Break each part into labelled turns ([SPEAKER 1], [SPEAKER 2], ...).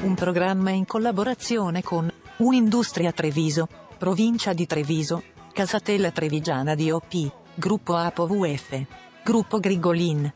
[SPEAKER 1] un programma in collaborazione con Unindustria Treviso, Provincia di Treviso, Casatella Trevigiana DOP, Gruppo APOVF, Gruppo Grigolin.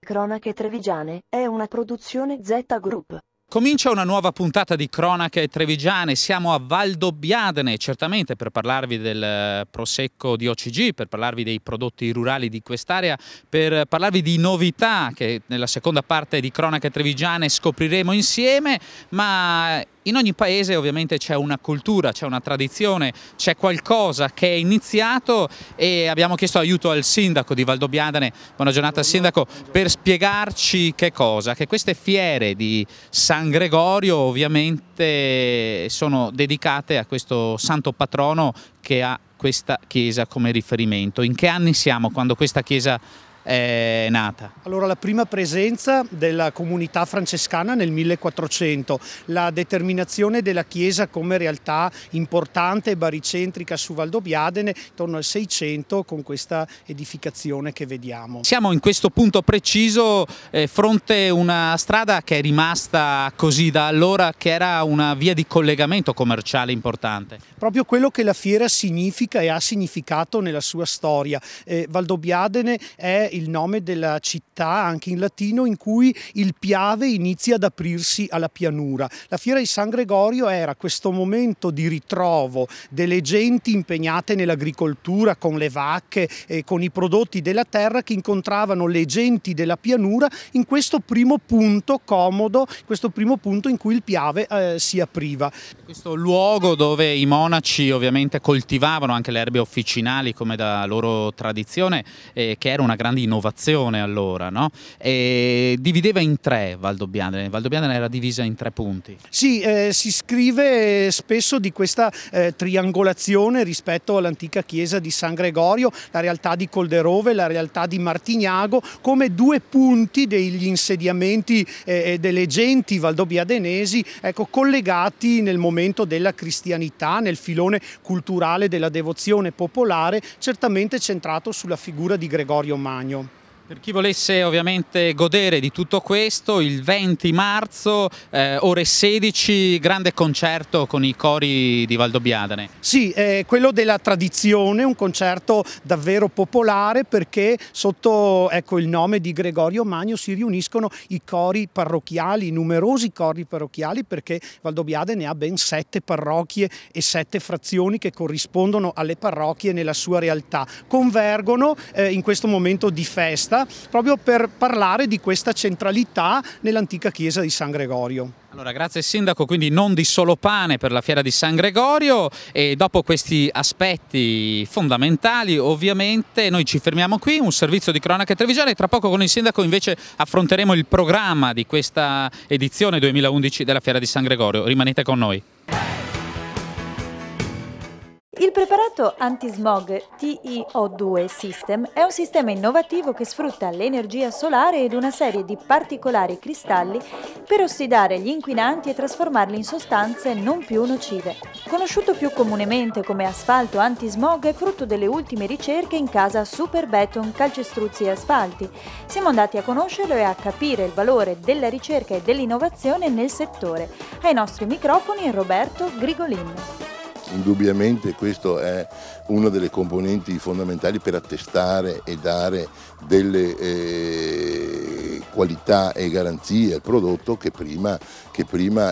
[SPEAKER 2] Cronache Trevigiane è una produzione Z Group.
[SPEAKER 3] Comincia una nuova puntata di Cronache Trevigiane, siamo a Valdobbiadene, certamente per parlarvi del Prosecco di OCG, per parlarvi dei prodotti rurali di quest'area, per parlarvi di novità che nella seconda parte di Cronache Trevigiane scopriremo insieme, ma in ogni paese ovviamente c'è una cultura, c'è una tradizione, c'è qualcosa che è iniziato e abbiamo chiesto aiuto al sindaco di Valdobbiadene, buona giornata sindaco, per spiegarci che cosa, che queste fiere di San Gregorio ovviamente sono dedicate a questo santo patrono che ha questa chiesa come riferimento. In che anni siamo quando questa chiesa è nata?
[SPEAKER 4] Allora, la prima presenza della comunità francescana nel 1400, la determinazione della chiesa come realtà importante e baricentrica su Valdobbiadene intorno al 600 con questa edificazione che vediamo.
[SPEAKER 3] Siamo in questo punto preciso fronte a una strada che è rimasta così da allora, che era una via di collegamento commerciale importante.
[SPEAKER 4] Proprio quello che la fiera significa e ha significato nella sua storia. Valdobbiadene è il nome della città, anche in latino, in cui il Piave inizia ad aprirsi alla pianura. La fiera di San Gregorio era questo momento di ritrovo delle genti impegnate nell'agricoltura con le vacche e con i prodotti della terra, che incontravano le genti della pianura in questo primo punto comodo, questo primo punto in cui il Piave si apriva.
[SPEAKER 3] Questo luogo dove i monaci ovviamente coltivavano anche le erbe officinali come da loro tradizione, che era una grande innovazione allora, no? E divideva in tre Valdobbiadene. Valdobbiadene era divisa in 3 punti.
[SPEAKER 4] Sì, si scrive spesso di questa triangolazione rispetto all'antica chiesa di San Gregorio, la realtà di Colderove, la realtà di Martignago, come 2 punti degli insediamenti delle genti valdobbiadenesi, ecco, collegati nel momento della cristianità, nel filone culturale della devozione popolare, certamente centrato sulla figura di Gregorio Magno.
[SPEAKER 3] Per chi volesse ovviamente godere di tutto questo, il 20 marzo, ore 16, grande concerto con i cori di Valdobbiadene.
[SPEAKER 4] Sì, quello della tradizione, un concerto davvero popolare, perché sotto il nome di Gregorio Magno si riuniscono i cori parrocchiali, i numerosi cori parrocchiali, perché Valdobbiadene ha ben 7 parrocchie e 7 frazioni che corrispondono alle parrocchie nella sua realtà. Convergono in questo momento di festa proprio per parlare di questa centralità nell'antica chiesa di San Gregorio.
[SPEAKER 3] Allora, grazie sindaco, quindi non di solo pane per la fiera di San Gregorio, e dopo questi aspetti fondamentali ovviamente noi ci fermiamo qui, un servizio di Cronache Trevigiane. Tra poco con il sindaco invece affronteremo il programma di questa edizione 2011 della fiera di San Gregorio. Rimanete con noi.
[SPEAKER 5] Il preparato antismog TiO2 System è un sistema innovativo che sfrutta l'energia solare ed una serie di particolari cristalli per ossidare gli inquinanti e trasformarli in sostanze non più nocive. Conosciuto più comunemente come asfalto antismog, è frutto delle ultime ricerche in casa Superbeton Calcestruzzi e Asfalti. Siamo andati a conoscerlo e a capire il valore della ricerca e dell'innovazione nel settore. Ai nostri microfoni Roberto Grigolin.
[SPEAKER 6] Indubbiamente questo è una delle componenti fondamentali per attestare e dare delle qualità e garanzie al prodotto che prima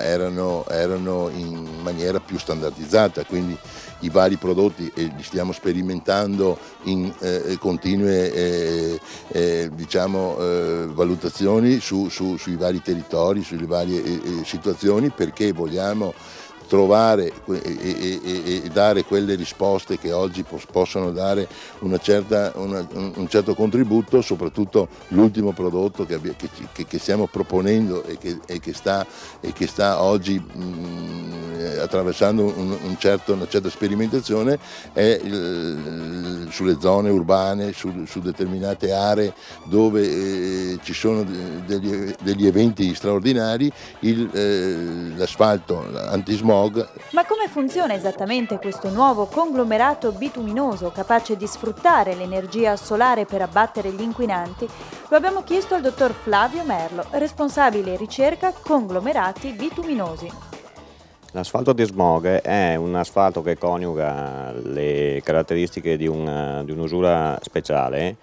[SPEAKER 6] erano in maniera più standardizzata, quindi i vari prodotti li stiamo sperimentando in continue valutazioni sui vari territori, sulle varie situazioni, perché vogliamo trovare e dare quelle risposte che oggi possono dare un certo contributo, soprattutto l'ultimo prodotto che stiamo proponendo e che sta oggi attraversando una certa sperimentazione, è sulle zone urbane, su determinate aree dove ci sono degli eventi straordinari, l'asfalto antismog.
[SPEAKER 5] Ma come funziona esattamente questo nuovo conglomerato bituminoso capace di sfruttare l'energia solare per abbattere gli inquinanti? Lo abbiamo chiesto al dottor Flavio Merlo, responsabile ricerca conglomerati bituminosi.
[SPEAKER 7] L'asfalto antismog è un asfalto che coniuga le caratteristiche di un'usura speciale,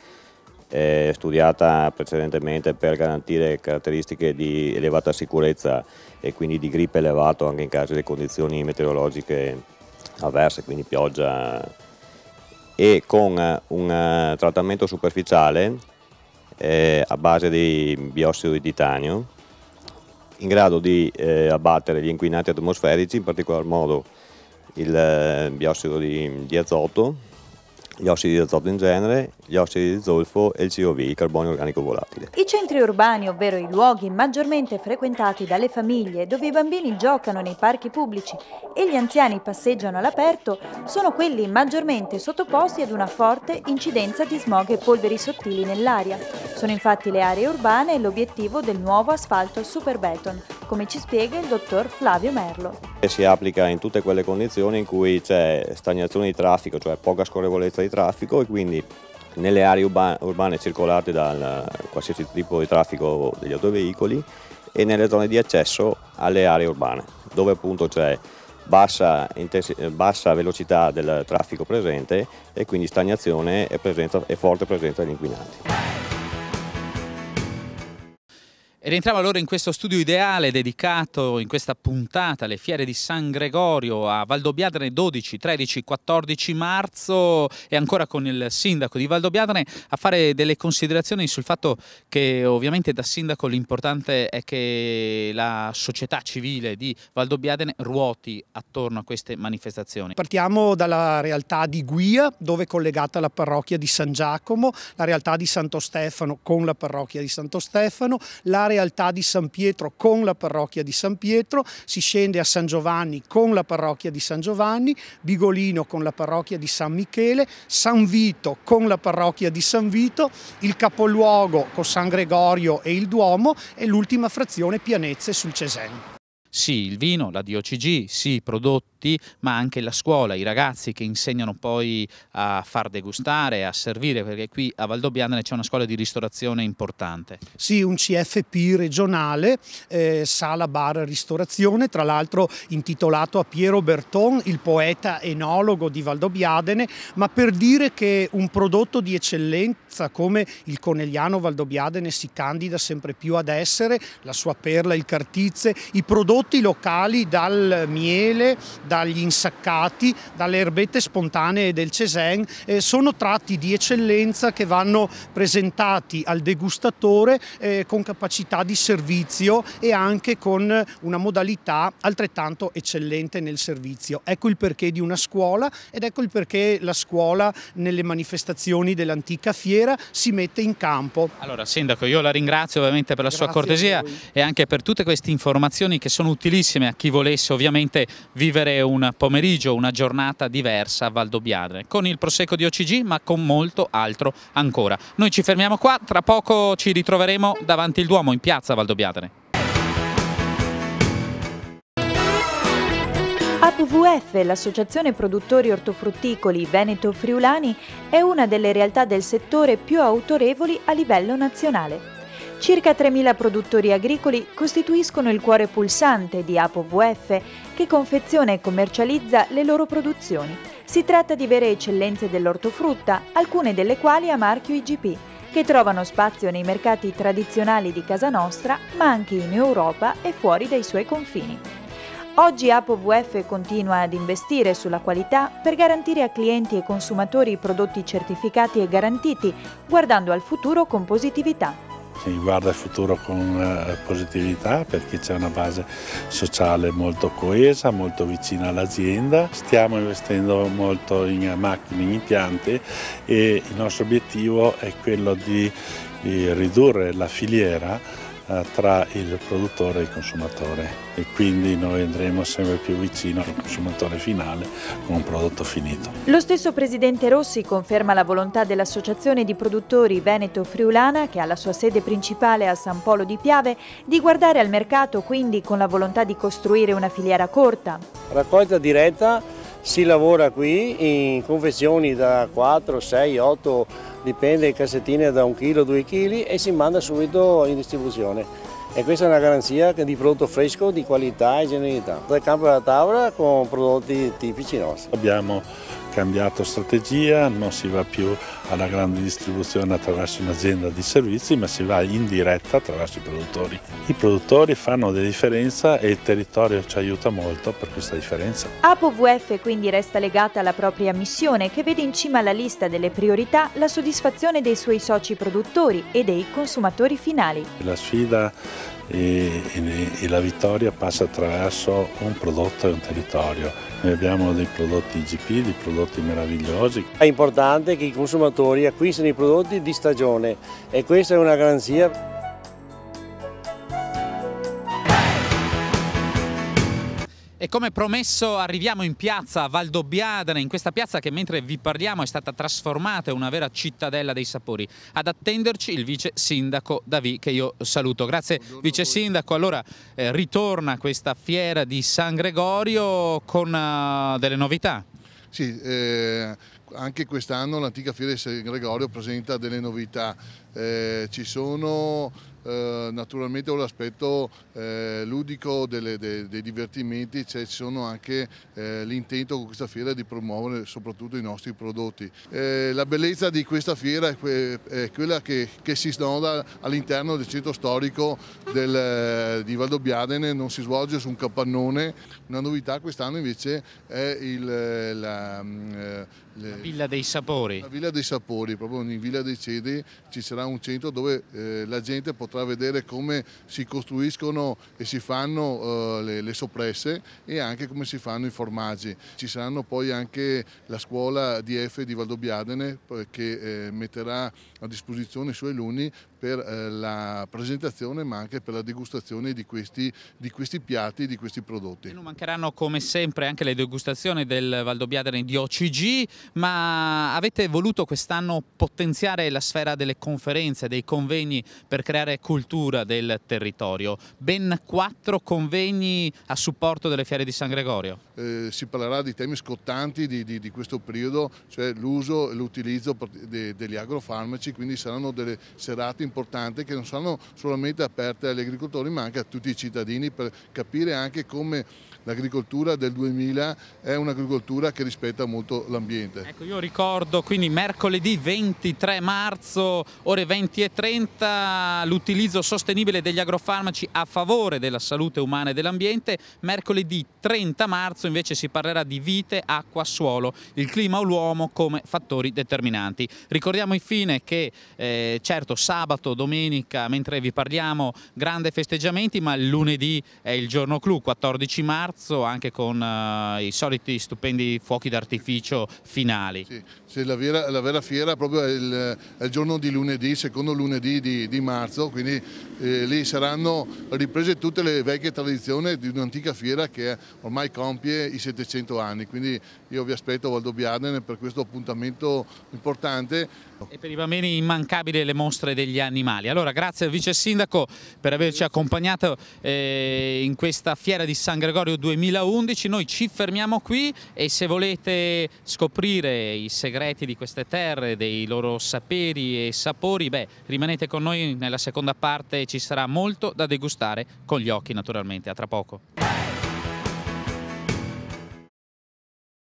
[SPEAKER 7] studiata precedentemente per garantire caratteristiche di elevata sicurezza e quindi di grip elevato anche in caso di condizioni meteorologiche avverse, quindi pioggia, e con un trattamento superficiale a base di biossido di titanio in grado di abbattere gli inquinanti atmosferici, in particolar modo il biossido di azoto, gli ossidi di azoto in genere, gli ossidi di zolfo e il COV, il carbonio organico volatile.
[SPEAKER 5] I centri urbani, ovvero i luoghi maggiormente frequentati dalle famiglie, dove i bambini giocano nei parchi pubblici e gli anziani passeggiano all'aperto, sono quelli maggiormente sottoposti ad una forte incidenza di smog e polveri sottili nell'aria. Sono infatti le aree urbane l'obiettivo del nuovo asfalto Superbeton, come ci spiega il dottor Flavio Merlo.
[SPEAKER 7] Si applica in tutte quelle condizioni in cui c'è stagnazione di traffico, cioè poca scorrevolezza di traffico, e quindi nelle aree urbane circolate da qualsiasi tipo di traffico degli autoveicoli e nelle zone di accesso alle aree urbane, dove appunto c'è bassa velocità del traffico presente e quindi stagnazione e forte presenza degli inquinanti.
[SPEAKER 3] E rientriamo allora in questo studio ideale dedicato in questa puntata alle fiere di San Gregorio a Valdobbiadene 12, 13, 14 marzo e ancora con il sindaco di Valdobbiadene a fare delle considerazioni sul fatto che ovviamente da sindaco l'importante è che la società civile di Valdobbiadene ruoti attorno a queste manifestazioni.
[SPEAKER 4] Partiamo dalla realtà di Guia, dove è collegata la parrocchia di San Giacomo, la realtà di Santo Stefano con la parrocchia di Santo Stefano, la realtà di San Pietro con la parrocchia di San Pietro, si scende a San Giovanni con la parrocchia di San Giovanni, Bigolino con la parrocchia di San Michele, San Vito con la parrocchia di San Vito, il capoluogo con San Gregorio e il Duomo e l'ultima frazione Pianezze sul Cesèn.
[SPEAKER 3] Sì, il vino, la DOCG, sì, i prodotti, ma anche la scuola, i ragazzi che insegnano poi a far degustare, a servire, perché qui a Valdobbiadene c'è una scuola di ristorazione importante.
[SPEAKER 4] Sì, un CFP regionale, sala bar ristorazione, tra l'altro intitolato a Piero Berton, il poeta enologo di Valdobbiadene, ma per dire che un prodotto di eccellenza come il Conegliano Valdobbiadene si candida sempre più ad essere, la sua perla, il Cartizze, i prodotti locali dal miele, dagli insaccati, dalle erbette spontanee del Cesèn, sono tratti di eccellenza che vanno presentati al degustatore con capacità di servizio e anche con una modalità altrettanto eccellente nel servizio. Ecco il perché di una scuola ed ecco il perché la scuola nelle manifestazioni dell'antica fiera si mette in campo.
[SPEAKER 3] Allora Sindaco, io la ringrazio ovviamente per la sua cortesia e anche per tutte queste informazioni che sono utilissime a chi volesse ovviamente vivere un pomeriggio, una giornata diversa a Valdobbiadene, con il prosecco di OCG ma con molto altro ancora. Noi ci fermiamo qua, tra poco ci ritroveremo davanti il Duomo in piazza Valdobbiadene.
[SPEAKER 5] APVF, l'associazione produttori ortofrutticoli veneto-friulani, è una delle realtà del settore più autorevoli a livello nazionale. Circa 3.000 produttori agricoli costituiscono il cuore pulsante di APVF, che confeziona e commercializza le loro produzioni. Si tratta di vere eccellenze dell'ortofrutta, alcune delle quali a marchio IGP, che trovano spazio nei mercati tradizionali di casa nostra, ma anche in Europa e fuori dai suoi confini. Oggi APVF continua ad investire sulla qualità per garantire a clienti e consumatori prodotti certificati e garantiti, guardando al futuro con positività.
[SPEAKER 8] Si guarda il futuro con positività perché c'è una base sociale molto coesa, molto vicina all'azienda. Stiamo investendo molto in macchine, in impianti e il nostro obiettivo è quello di ridurre la filiera tra il produttore e il consumatore, e quindi noi andremo sempre più vicino al consumatore finale con un prodotto finito.
[SPEAKER 5] Lo stesso presidente Rossi conferma la volontà dell'Associazione di Produttori Veneto-Friulana, che ha la sua sede principale a San Polo di Piave, di guardare al mercato quindi con la volontà di costruire una filiera corta.
[SPEAKER 9] Raccolta diretta, si lavora qui in confezioni da 4, 6, 8, dipende, cassettine da 1 kg, 2 kg, e si manda subito in distribuzione. E questa è una garanzia di prodotto fresco, di qualità e genuinità. Dal campo alla tavola con prodotti tipici nostri.
[SPEAKER 8] Abbiamo cambiato strategia, non si va più alla grande distribuzione attraverso un'azienda di servizi, ma si va in diretta attraverso i produttori. I produttori fanno della differenza e il territorio ci aiuta molto per questa differenza.
[SPEAKER 5] ApoVF quindi resta legata alla propria missione, che vede in cima alla lista delle priorità la soddisfazione dei suoi soci produttori e dei consumatori finali.
[SPEAKER 8] La sfida e la vittoria passa attraverso un prodotto e un territorio. Noi abbiamo dei prodotti IGP, dei prodotti meravigliosi.
[SPEAKER 9] È importante che i consumatori acquistino i prodotti di stagione, e questa è una garanzia.
[SPEAKER 3] E come promesso arriviamo in piazza Valdobbiadene, in questa piazza che mentre vi parliamo è stata trasformata in una vera cittadella dei sapori. Ad attenderci il vice sindaco Davì, che io saluto. Grazie. Buongiorno vice sindaco. Allora ritorna questa fiera di San Gregorio con delle novità.
[SPEAKER 6] Sì, anche quest'anno l'antica fiera di San Gregorio presenta delle novità. Ci sono naturalmente l'aspetto ludico dei divertimenti, ci sono anche l'intento con questa fiera di promuovere soprattutto i nostri prodotti. La bellezza di questa fiera è quella che si snoda all'interno del centro storico di Valdobbiadene, non si svolge su un capannone. Una novità quest'anno invece è la
[SPEAKER 3] Villa dei Sapori.
[SPEAKER 6] La Villa dei Sapori, proprio in Villa dei Cedri ci sarà un centro dove la gente potrà vedere come si costruiscono e si fanno le soppresse, e anche come si fanno i formaggi. Ci saranno poi anche la scuola DF di Valdobbiadene che metterà a disposizione i suoi alunni per la presentazione, ma anche per la degustazione di questi piatti, di questi prodotti.
[SPEAKER 3] Non mancheranno come sempre anche le degustazioni del Valdobbiadene di OCG, ma avete voluto quest'anno potenziare la sfera delle conferenze, dei convegni per creare cultura del territorio. Ben 4 convegni a supporto delle fiere di San Gregorio.
[SPEAKER 6] Si parlerà di temi scottanti di questo periodo, cioè l'uso e l'utilizzo degli agrofarmaci, quindi saranno delle serate importanti che non saranno solamente aperte agli agricoltori ma anche a tutti i cittadini, per capire anche come l'agricoltura del 2000 è un'agricoltura che rispetta molto l'ambiente.
[SPEAKER 3] Ecco, io ricordo quindi mercoledì 23 marzo, ore 20:30, l'utilizzo sostenibile degli agrofarmaci a favore della salute umana e dell'ambiente. Mercoledì 30 marzo invece si parlerà di vite, acqua, suolo, il clima o l'uomo come fattori determinanti. Ricordiamo infine che certo sabato, domenica, mentre vi parliamo, grandi festeggiamenti, ma il lunedì è il giorno clou, 14 marzo, anche con i soliti stupendi fuochi d'artificio finali.
[SPEAKER 6] Sì, la vera fiera proprio è il giorno di lunedì, secondo lunedì di marzo, quindi lì saranno riprese tutte le vecchie tradizioni di un'antica fiera che ormai compie i 700 anni, quindi io vi aspetto a Valdobbiadene per questo appuntamento importante.
[SPEAKER 3] E per i bambini immancabili le mostre degli animali. Allora grazie al vice sindaco per averci accompagnato in questa fiera di San Gregorio 2011. Noi ci fermiamo qui e se volete scoprire i segreti di queste terre, dei loro saperi e sapori, rimanete con noi, nella seconda parte ci sarà molto da degustare con gli occhi naturalmente. A tra poco.